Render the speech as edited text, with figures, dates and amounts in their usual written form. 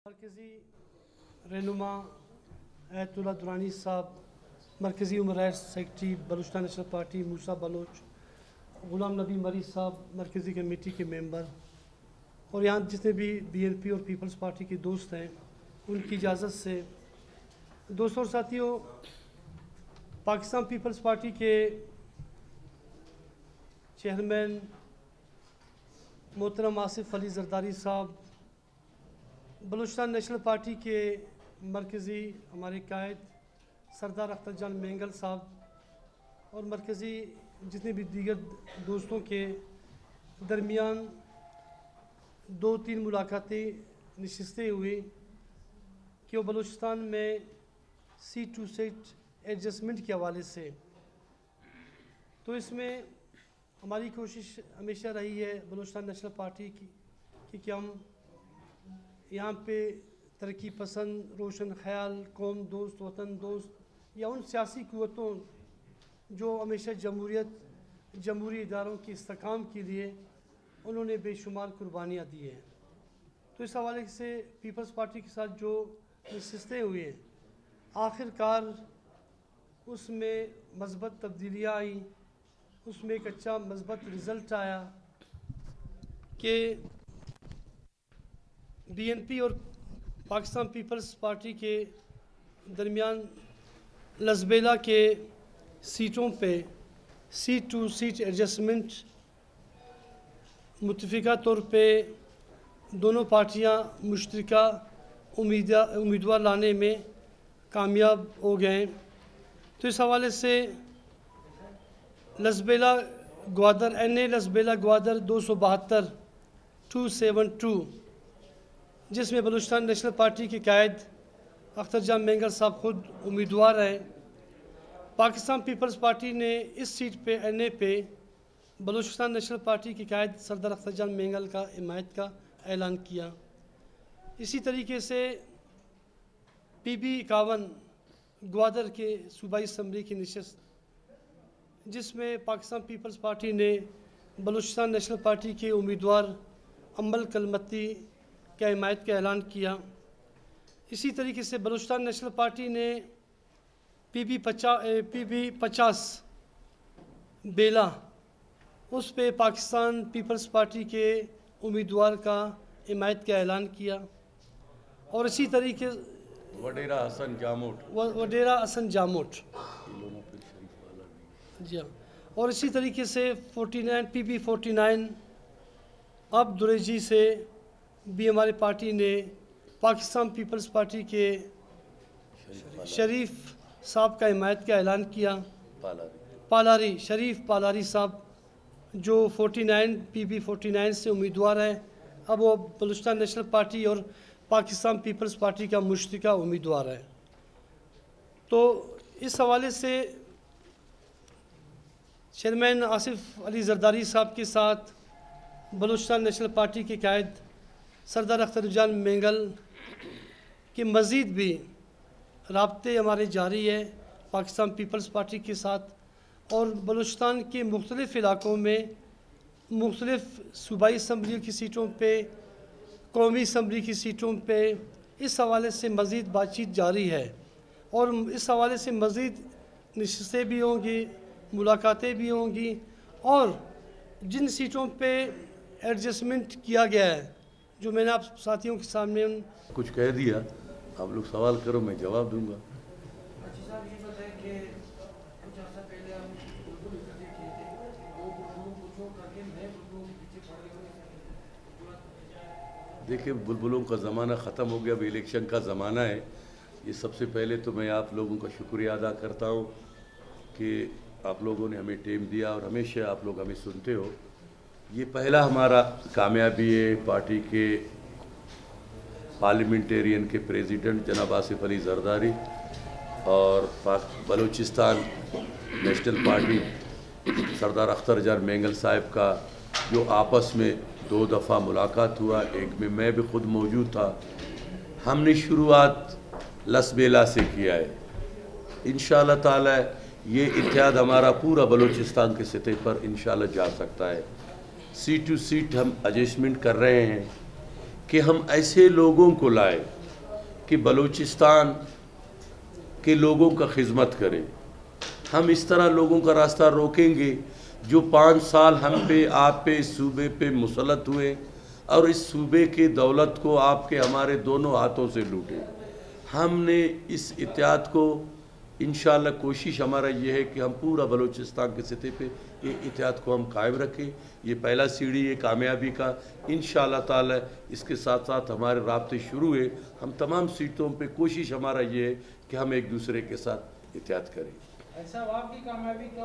मरकज़ी रहनुमा आयतुल्लाह दुरानी साहब, मरकज़ी उमराय सेक्रेटरी बलूचिस्तान नेशनल पार्टी मूसा बलोच, गुलाम नबी मरी साहब मरकज़ी कमेटी के मेंबर और यहाँ जितने भी BNP और पीपल्स पार्टी के दोस्त हैं, उनकी इजाज़त से दोस्तों और साथियों, पाकिस्तान पीपल्स पार्टी के चेयरमैन मोहतरम आसिफ अली जरदारी साहब, बलूचिस्तान नेशनल पार्टी के मरकज़ी हमारे कायद सरदार अख्तर जान मेंगल साहब और मरकज़ी जितने भी दीगर दोस्तों के दरमियान 2-3 मुलाकातें नशिस्तें हुई कि वो बलूचिस्तान में सीट टू सीट एडजस्टमेंट के हवाले से, तो इसमें हमारी कोशिश हमेशा रही है बलूचिस्तान नेशनल पार्टी की कि हम यहाँ पे तरक्की पसंद, रोशन ख्याल, कौम दोस्त, वतन दोस्त या उन सियासी क़ुव्वतों जो हमेशा जमहूरी इदारों की इस्तेकाम के लिए उन्होंने बेशुमार कुर्बानियाँ दी हैं। तो इस हवाले से पीपल्स पार्टी के साथ जो नशिस्तें हुई हैं, आखिरकार उसमें मज़बूत तब्दीलियाँ आई, उसमें एक अच्छा मज़बूत रिज़ल्ट आया कि BNP और पाकिस्तान पीपल्स पार्टी के दरमियान लसबेला के सीटों पे सीट टू सीट एडजस्टमेंट मुत्तफ़िका तौर पे दोनों पार्टियां मुश्तरका उम्मीदवार लाने में कामयाब हो गए। तो इस हवाले से लसबेला ग्वादर NA लसबेला ग्वादर 272 जिसमें बलूचिस्तान नेशनल पार्टी के कायद अख्तर जान मेंगल साहब खुद उम्मीदवार हैं। पाकिस्तान पीपल्स पार्टी ने इस सीट पे NA पे बलूचिस्तान नेशनल पार्टी के कायद सरदार अख्तर जान मेंगल का हिमायत का ऐलान किया। इसी तरीके से PB51 ग्वादर के सूबाई असम्बली की नशस्त, जिसमें पाकिस्तान पीपल्स पार्टी ने बलूचिस्तान नेशनल पार्टी के उम्मीदवार अम्बल कलमती के हिमायत का ऐलान किया। इसी तरीके से बलूचिस्तान नेशनल पार्टी ने PB50 बेला उस पे पाकिस्तान पीपल्स पार्टी के उम्मीदवार का हिमायत का ऐलान किया। और इसी तरीके वडेरा हसन जामोट जी हाँ, और इसी तरीके से 49 PB49 अब दुरेजी से भी हमारी पार्टी ने पाकिस्तान पीपल्स पार्टी के शरीफ साहब का हिमायत का ऐलान किया। शरीफ पालारी साहब जो 49 PB49 से उम्मीदवार हैं, अब वो बलूचिस्तान नेशनल पार्टी और पाकिस्तान पीपल्स पार्टी का मुश्तरका उम्मीदवार है। तो इस हवाले से चेयरमैन आसिफ अली जरदारी साहब के साथ बलूचिस्तान नेशनल पार्टी के कायद सरदार अख्तर जान मेंगल के मज़ीद भी राब्ते हमारे जारी है पाकिस्तान पीपल्स पार्टी के साथ, और बलूचिस्तान के मुख्तलिफ़ इलाक़ों में मुख्तलिफ़ सूबाई असम्बलियों की सीटों पे, कौमी असम्बली की सीटों पे इस हवाले से मज़ीद बातचीत जारी है और इस हवाले से मज़ीद नशिस्तें भी होंगी, मुलाकातें भी होंगी, और जिन सीटों पे एडजस्टमेंट किया गया है, जो मैंने आप साथियों के सामने कुछ कह दिया, आप लोग सवाल करो, मैं जवाब दूंगा। देखिए, बुलबुलों का ज़माना ख़त्म हो गया, अब इलेक्शन का ज़माना है। ये सबसे पहले तो मैं आप लोगों का शुक्रिया अदा करता हूँ कि आप लोगों ने हमें टाइम दिया और हमेशा आप लोग हमें सुनते हो। ये पहला हमारा कामयाबी है पार्टी के पार्लियामेंटेरियन के प्रेसिडेंट जनाब आसिफ अली जरदारी और बलूचिस्तान नेशनल पार्टी सरदार अख्तर जान मेंगल साहब का जो आपस में 2 दफ़ा मुलाकात हुआ, एक में मैं भी खुद मौजूद था। हमने शुरुआत लसबेला से किया है। इंशाअल्लाह ताला ये इत्तेहाद हमारा पूरा बलूचिस्तान के सतह पर इंशाअल्लाह जा सकता है। सीट टू सीट हम एडजस्टमेंट कर रहे हैं कि हम ऐसे लोगों को लाए कि बलूचिस्तान के लोगों का खिदमत करें। हम इस तरह लोगों का रास्ता रोकेंगे जो 5 साल हम पे आप पे इस सूबे पे मुसलत हुए और इस सूबे की दौलत को आपके हमारे दोनों हाथों से लूटे। हमने इस इत्तेहाद को इंशाअल्लाह कोशिश हमारा ये है कि हम पूरा बलूचिस्तान के सतह पे ये इत्तेहाद को हम कायम रखें। ये पहला सीढ़ी है कामयाबी का। इंशाअल्लाह ताला इसके साथ साथ हमारे राब्ते शुरू है। हम तमाम सीटों पे कोशिश हमारा ये है कि हम एक दूसरे के साथ इत्तेहाद करें। ऐसा आपकी कामयाबी का